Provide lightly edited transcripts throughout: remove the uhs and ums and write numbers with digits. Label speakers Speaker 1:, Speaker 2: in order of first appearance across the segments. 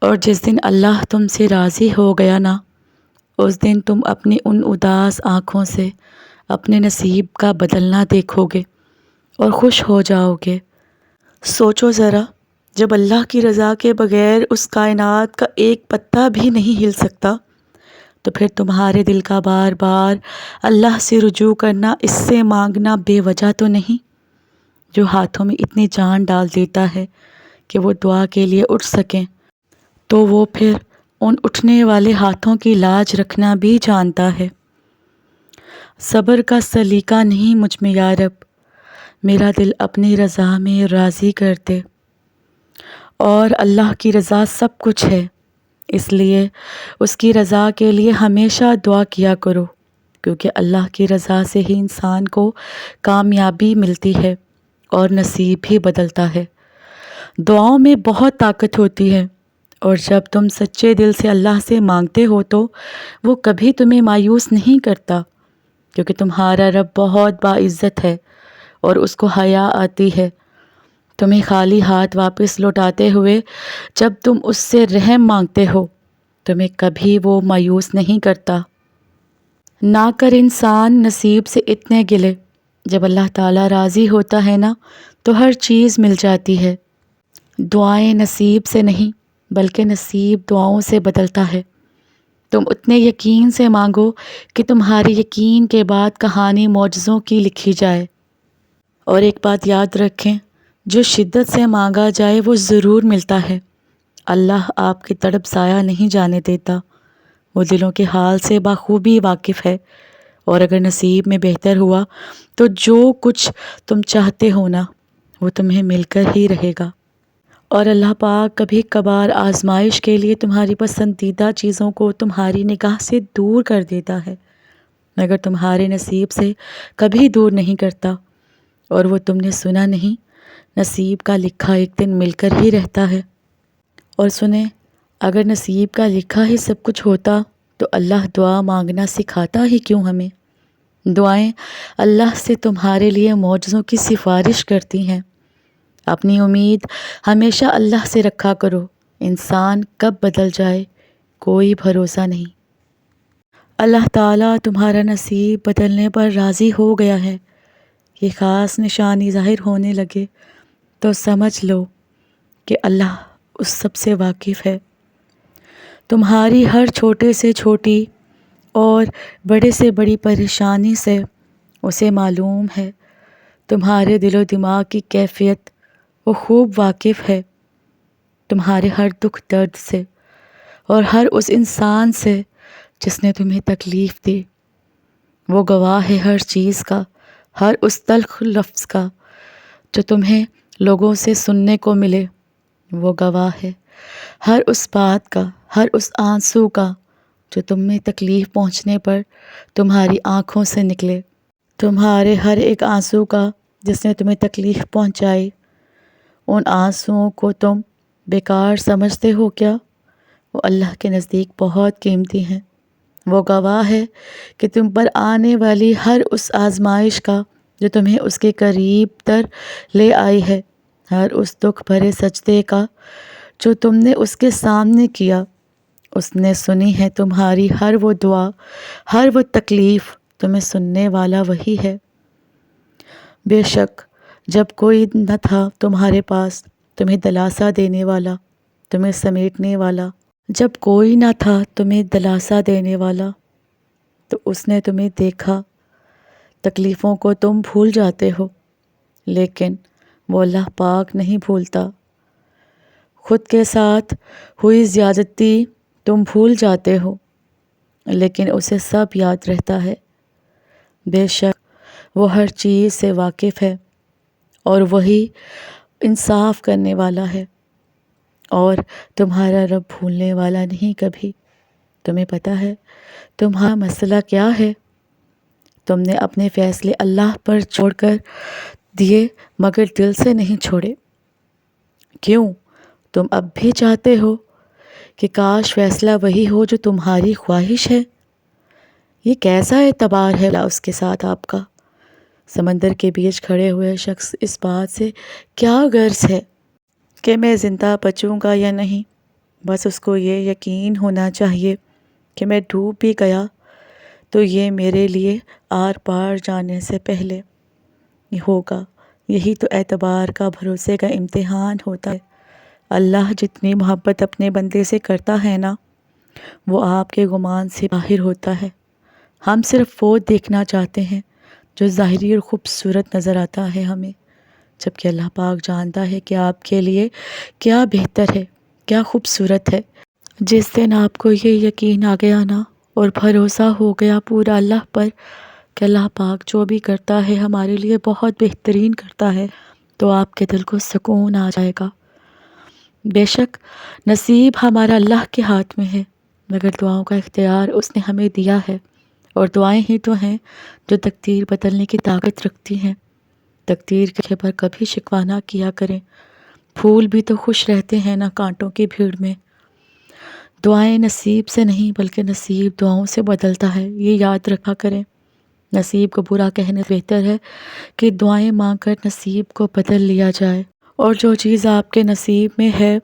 Speaker 1: اور جس دن اللہ تم سے راضی ہو گیا نا، اس دن تم اپنی ان اداس آنکھوں سے اپنے نصیب کا بدلنا دیکھو گے اور خوش ہو جاؤ گے۔ سوچو ذرا، جب اللہ کی رضا کے بغیر اس کائنات کا ایک پتا بھی نہیں ہل سکتا، تو پھر تمہارے دل کا بار بار اللہ سے رجوع کرنا، اس سے مانگنا بے وجہ تو نہیں؟ جو ہاتھوں میں اتنی جان ڈال دیتا ہے کہ وہ دعا کے لیے اٹھ سکیں، تو وہ پھر ان اٹھنے والے ہاتھوں کی لاج رکھنا بھی جانتا ہے۔ صبر کا سلیقہ نہیں مجھ میں یا رب، میرا دل اپنی رضا میں راضی کر دے۔ اور اللہ کی رضا سب کچھ ہے، اس لیے اس کی رضا کے لیے ہمیشہ دعا کیا کرو، کیونکہ اللہ کی رضا سے ہی انسان کو کامیابی ملتی ہے اور نصیب بھی بدلتا ہے۔ دعاؤں میں بہت طاقت ہوتی ہے، اور جب تم سچے دل سے اللہ سے مانگتے ہو تو وہ کبھی تمہیں مایوس نہیں کرتا، کیونکہ تمہارا رب بہت باعزت ہے اور اس کو حیا آتی ہے تمہیں خالی ہاتھ واپس لوٹاتے ہوئے۔ جب تم اس سے رحم مانگتے ہو، تمہیں کبھی وہ مایوس نہیں کرتا۔ نہ کر انسان نصیب سے اتنے گلے، جب اللہ تعالیٰ راضی ہوتا ہے نا تو ہر چیز مل جاتی ہے۔ دعائیں نصیب سے نہیں بلکہ نصیب دعاؤں سے بدلتا ہے۔ تم اتنے یقین سے مانگو کہ تمہاری یقین کے بعد کہانی معجزوں کی لکھی جائے۔ اور ایک بات یاد رکھیں، جو شدت سے مانگا جائے وہ ضرور ملتا ہے۔ اللہ آپ کی تڑپ ضائع نہیں جانے دیتا، وہ دلوں کے حال سے بخوبی واقف ہے، اور اگر نصیب میں بہتر ہوا تو جو کچھ تم چاہتے ہو نا، وہ تمہیں مل کر ہی رہے گا۔ اور اللہ پاک کبھی کبھار آزمائش کے لیے تمہاری پسندیدہ چیزوں کو تمہاری نگاہ سے دور کر دیتا ہے، مگر تمہارے نصیب سے کبھی دور نہیں کرتا۔ اور وہ تم نے سنا نہیں، نصیب کا لکھا ایک دن مل کر ہی رہتا ہے۔ اور سنیں، اگر نصیب کا لکھا ہی سب کچھ ہوتا تو اللہ دعا مانگنا سکھاتا ہی کیوں ہمیں؟ دعائیں اللہ سے تمہارے لیے معجزوں کی سفارش کرتی ہیں۔ اپنی امید ہمیشہ اللہ سے رکھا کرو، انسان کب بدل جائے کوئی بھروسہ نہیں۔ اللہ تعالیٰ تمہارا نصیب بدلنے پر راضی ہو گیا ہے، یہ خاص نشانی ظاہر ہونے لگے تو سمجھ لو کہ اللہ اس سب سے واقف ہے۔ تمہاری ہر چھوٹے سے چھوٹی اور بڑے سے بڑی پریشانی سے اسے معلوم ہے۔ تمہارے دل و دماغ کی کیفیت وہ خوب واقف ہے، تمہارے ہر دکھ درد سے، اور ہر اس انسان سے جس نے تمہیں تکلیف دی۔ وہ گواہ ہے ہر چیز کا، ہر اس تلخ لفظ کا جو تمہیں لوگوں سے سننے کو ملے۔ وہ گواہ ہے ہر اس بات کا، ہر اس آنسو کا جو تم میں تکلیف پہنچنے پر تمہاری آنکھوں سے نکلے۔ تمہارے ہر ایک آنسو کا جس نے تمہیں تکلیف پہنچائی، ان آنسوؤں کو تم بیکار سمجھتے ہو کیا؟ وہ اللہ کے نزدیک بہت قیمتی ہیں۔ وہ گواہ ہے کہ تم پر آنے والی ہر اس آزمائش کا جو تمہیں اس کے قریب تر لے آئی ہے، ہر اس دکھ بھرے سجدے کا جو تم نے اس کے سامنے کیا، اس نے سنی ہے تمہاری ہر وہ دعا، ہر وہ تکلیف، تمہیں سننے والا وہی ہے۔ بے شک جب کوئی نہ تھا تمہارے پاس تمہیں دلاسا دینے والا، تمہیں سمیٹنے والا، جب کوئی نہ تھا تمہیں دلاسا دینے والا، تو اس نے تمہیں دیکھا۔ تکلیفوں کو تم بھول جاتے ہو، لیکن وہ اللہ پاک نہیں بھولتا۔ خود کے ساتھ ہوئی زیادتی تم بھول جاتے ہو، لیکن اسے سب یاد رہتا ہے۔ بے شک وہ ہر چیز سے واقف ہے، اور وہی انصاف کرنے والا ہے، اور تمہارا رب بھولنے والا نہیں کبھی۔ تمہیں پتہ ہے تمہارا مسئلہ کیا ہے؟ تم نے اپنے فیصلے اللہ پر چھوڑ کر دیے، مگر دل سے نہیں چھوڑے۔ کیوں؟ تم اب بھی چاہتے ہو کہ کاش فیصلہ وہی ہو جو تمہاری خواہش ہے۔ یہ کیسا اعتبار ہے اس کے ساتھ آپ کا؟ سمندر کے بیچ کھڑے ہوئے شخص اس بات سے کیا غرض ہے کہ میں زندہ بچوں گا یا نہیں؟ بس اس کو یہ یقین ہونا چاہیے کہ میں ڈوب بھی گیا تو یہ میرے لیے آر پار جانے سے پہلے ہوگا۔ یہی تو اعتبار کا بھروسے کا امتحان ہوتا ہے۔ اللہ جتنی محبت اپنے بندے سے کرتا ہے نا، وہ آپ کے گمان سے باہر ہوتا ہے۔ ہم صرف وہ دیکھنا چاہتے ہیں جو ظاہری اور خوبصورت نظر آتا ہے ہمیں، جبکہ اللہ پاک جانتا ہے کہ آپ کے لیے کیا بہتر ہے، کیا خوبصورت ہے۔ جس دن آپ کو یہ یقین آ گیا نا اور بھروسہ ہو گیا پورا اللہ پر کہ اللہ پاک جو بھی کرتا ہے ہمارے لیے بہت بہترین کرتا ہے، تو آپ کے دل کو سکون آ جائے گا۔ بے شک نصیب ہمارا اللہ کے ہاتھ میں ہے، مگر دعاؤں کا اختیار اس نے ہمیں دیا ہے، اور دعائیں ہی تو ہیں جو تقدیر بدلنے کی طاقت رکھتی ہیں۔ تقدیر کے پر کبھی شکوہ نہ کیا کریں، پھول بھی تو خوش رہتے ہیں نا کانٹوں کی بھیڑ میں۔ دعائیں نصیب سے نہیں بلکہ نصیب دعاؤں سے بدلتا ہے، یہ یاد رکھا کریں۔ نصیب کو برا کہنے بہتر ہے کہ دعائیں مانگ کر نصیب کو بدل لیا جائے۔ اور جو چیز آپ کے نصیب میں ہے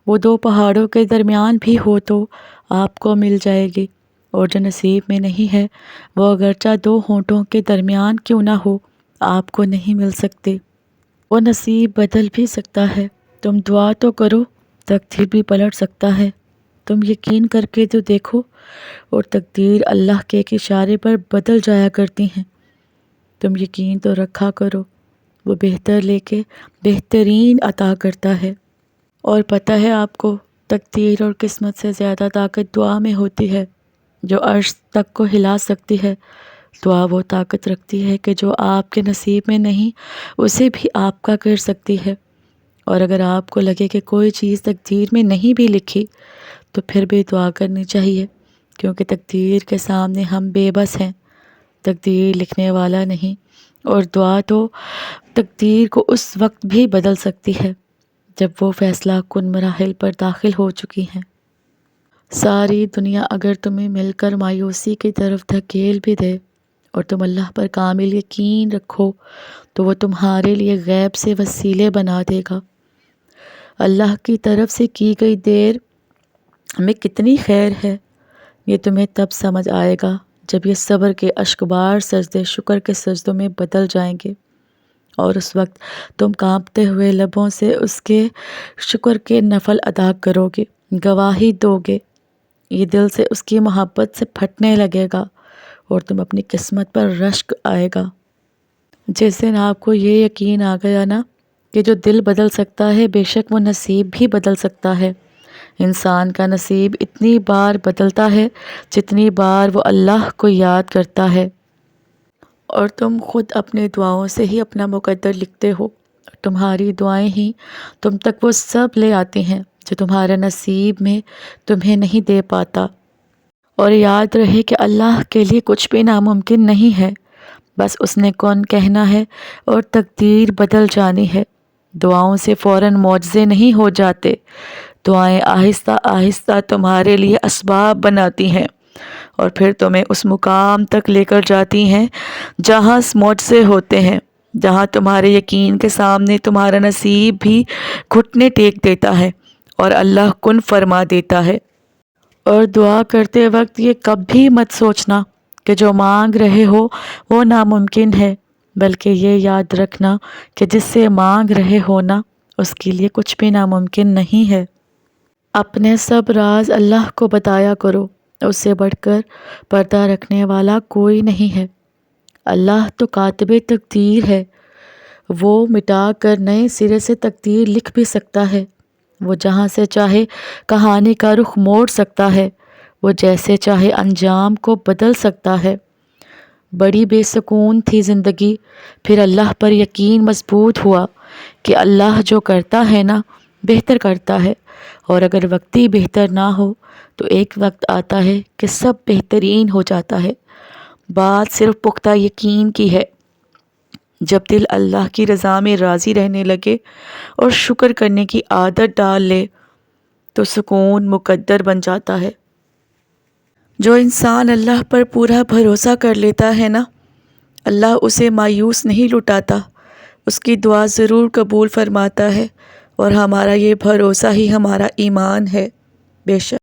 Speaker 1: وہ دو پہاڑوں کے درمیان بھی ہو تو آپ کو مل جائے گی، اور جو نصیب میں نہیں ہے وہ اگرچہ دو ہونٹوں کے درمیان کیوں نہ ہو آپ کو نہیں مل سکتے۔ وہ نصیب بدل بھی سکتا ہے، تم دعا تو کرو، تقدیر بھی پلٹ سکتا ہے۔ تم یقین کر کے تو دیکھو، اور تقدیر اللہ کے ایک اشارے پر بدل جایا کرتی ہیں۔ تم یقین تو رکھا کرو، وہ بہتر لے کے بہترین عطا کرتا ہے۔ اور پتہ ہے آپ کو، تقدیر اور قسمت سے زیادہ طاقت دعا میں ہوتی ہے، جو عرش تک کو ہلا سکتی ہے۔ دعا وہ طاقت رکھتی ہے کہ جو آپ کے نصیب میں نہیں اسے بھی آپ کا کر سکتی ہے۔ اور اگر آپ کو لگے کہ کوئی چیز تقدیر میں نہیں بھی لکھی تو پھر بھی دعا کرنی چاہیے، کیونکہ تقدیر کے سامنے ہم بے بس ہیں، تقدیر لکھنے والا نہیں۔ اور دعا تو تقدیر کو اس وقت بھی بدل سکتی ہے جب وہ فیصلہ کن مراحل پر داخل ہو چکی ہیں۔ ساری دنیا اگر تمہیں مل کر مایوسی کی طرف دھکیل بھی دے اور تم اللہ پر کامل یقین رکھو تو وہ تمہارے لیے غیب سے وسیلے بنا دے گا۔ اللہ کی طرف سے کی گئی دیر میں کتنی خیر ہے، یہ تمہیں تب سمجھ آئے گا جب یہ صبر کے اشکبار سجدے شکر کے سجدوں میں بدل جائیں گے، اور اس وقت تم کانپتے ہوئے لبوں سے اس کے شکر کے نفل ادا کرو گے، گواہی دو گے۔ یہ دل سے اس کی محبت سے پھٹنے لگے گا اور تم اپنی قسمت پر رشک آئے گا۔ جس دن آپ کو یہ یقین آ گیا نا کہ جو دل بدل سکتا ہے بے شک وہ نصیب بھی بدل سکتا ہے۔ انسان کا نصیب اتنی بار بدلتا ہے جتنی بار وہ اللہ کو یاد کرتا ہے، اور تم خود اپنے دعاؤں سے ہی اپنا مقدر لکھتے ہو۔ تمہاری دعائیں ہی تم تک وہ سب لے آتی ہیں جو تمہارے نصیب میں تمہیں نہیں دے پاتا۔ اور یاد رہے کہ اللہ کے لیے کچھ بھی ناممکن نہیں ہے، بس اس نے کون کہنا ہے اور تقدیر بدل جانی ہے۔ دعاؤں سے فوراً معجزے نہیں ہو جاتے، دعائیں آہستہ آہستہ تمہارے لیے اسباب بناتی ہیں اور پھر تمہیں اس مقام تک لے کر جاتی ہیں جہاں معجزے ہوتے ہیں، جہاں تمہارے یقین کے سامنے تمہارا نصیب بھی گھٹنے ٹیک دیتا ہے اور اللہ کن فرما دیتا ہے۔ اور دعا کرتے وقت یہ کبھی مت سوچنا کہ جو مانگ رہے ہو وہ ناممکن ہے، بلکہ یہ یاد رکھنا کہ جس سے مانگ رہے ہو نا اس کے لیے کچھ بھی ناممکن نہیں ہے۔ اپنے سب راز اللہ کو بتایا کرو، اس سے بڑھ کر پردہ رکھنے والا کوئی نہیں ہے۔ اللہ تو کاتب تقدیر ہے، وہ مٹا کر نئے سرے سے تقدیر لکھ بھی سکتا ہے۔ وہ جہاں سے چاہے کہانی کا رخ موڑ سکتا ہے، وہ جیسے چاہے انجام کو بدل سکتا ہے۔ بڑی بے سکون تھی زندگی، پھر اللہ پر یقین مضبوط ہوا کہ اللہ جو کرتا ہے نا بہتر کرتا ہے، اور اگر وقتی بہتر نہ ہو تو ایک وقت آتا ہے کہ سب بہترین ہو جاتا ہے۔ بات صرف پختہ یقین کی ہے۔ جب دل اللہ کی رضا میں راضی رہنے لگے اور شکر کرنے کی عادت ڈال لے تو سکون مقدر بن جاتا ہے۔ جو انسان اللہ پر پورا بھروسہ کر لیتا ہے نا، اللہ اسے مایوس نہیں لٹاتا، اس کی دعا ضرور قبول فرماتا ہے، اور ہمارا یہ بھروسہ ہی ہمارا ایمان ہے۔ بے شک